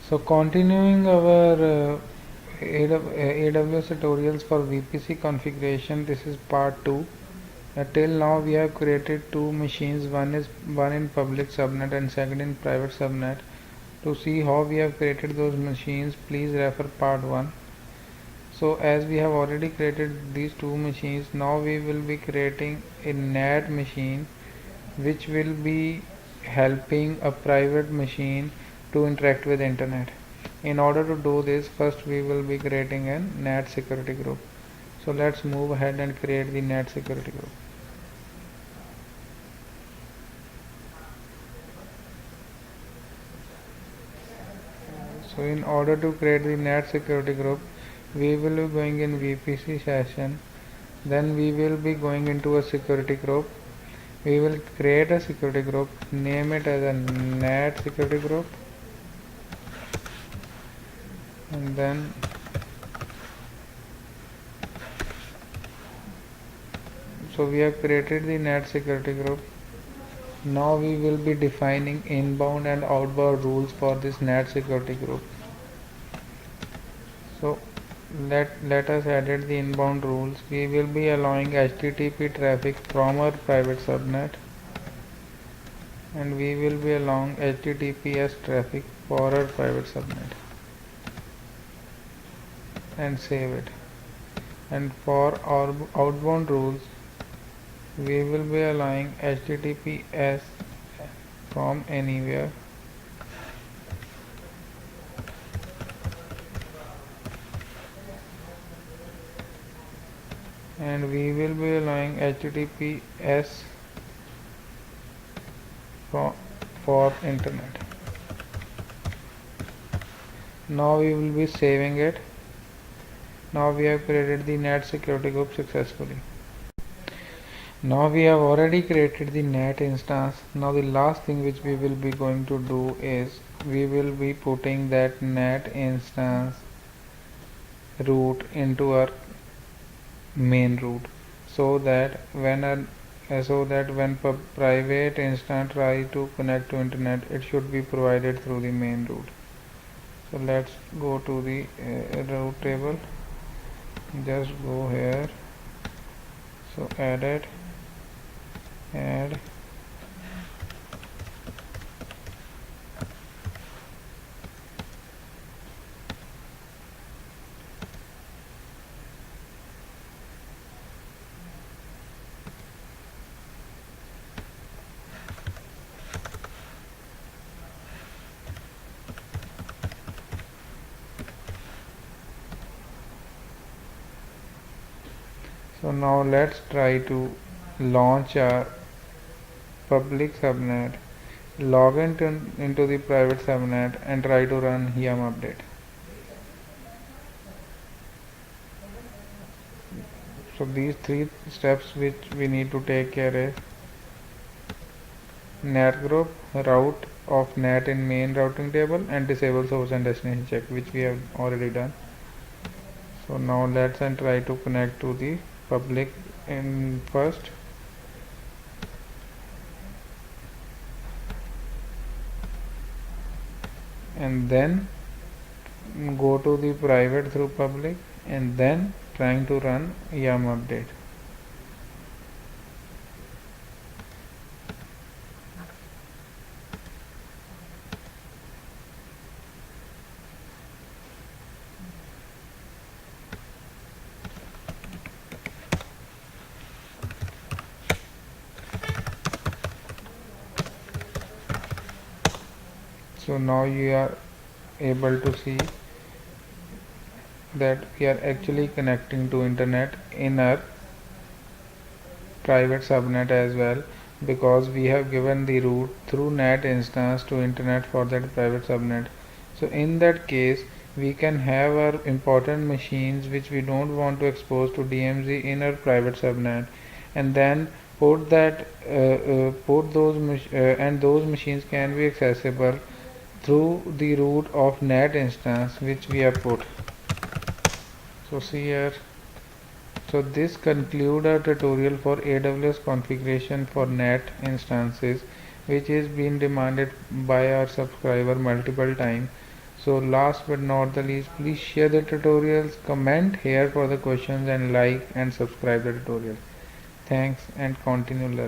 So continuing our AWS tutorials for VPC configuration, this is part 2. Till now we have created two machines, one in public subnet and second in private subnet. To see how we have created those machines, please refer part 1. So as we have already created these two machines, now we will be creating a NAT machine which will be helping a private machine to interact with internet. In order to do this, first we will be creating a NAT security group. So let's move ahead and create the NAT security group. So in order to create the NAT security group, we will be going in VPC session, then we will be going into a security group. We will create a security group, name it as a NAT security group, and then so we have created the NAT security group. Now we will be defining inbound and outbound rules for this NAT security group. So let us edit the inbound rules. We will be allowing HTTP traffic from our private subnet, and we will be allowing HTTPS traffic for our private subnet, and save it. And for our outbound rules, we will be allowing HTTPS from anywhere, and we will be allowing HTTPS for internet. Now we will be saving it. Now we have created the NAT security group successfully. Now we have already created the NAT instance. Now the last thing which we will be going to do is we will be putting that NAT instance root into our main root, so that when private instance try to connect to internet, it should be provided through the main root. So let's go to the root table. Just go here. So edit, add, so now let's try to launch our public subnet, log into the private subnet, and try to run yum update. So these three steps which we need to take care is NAT group, route of NAT in main routing table, and disable source and destination check, which we have already done. So now let's try to connect to the public in first. And then go to the private through public, and then trying to run yum update. So now you are able to see that we are actually connecting to internet in our private subnet as well, because we have given the route through NAT instance to internet for that private subnet. So in that case, we can have our important machines which we don't want to expose to DMZ in our private subnet, and then put that and those machines can be accessible through the route of NAT instance which we have put. So see here. So this concludes our tutorial for AWS configuration for NAT instances, which is being demanded by our subscriber multiple times. So last but not the least, please share the tutorials, comment here for the questions, and like and subscribe the tutorial. Thanks and continue learning.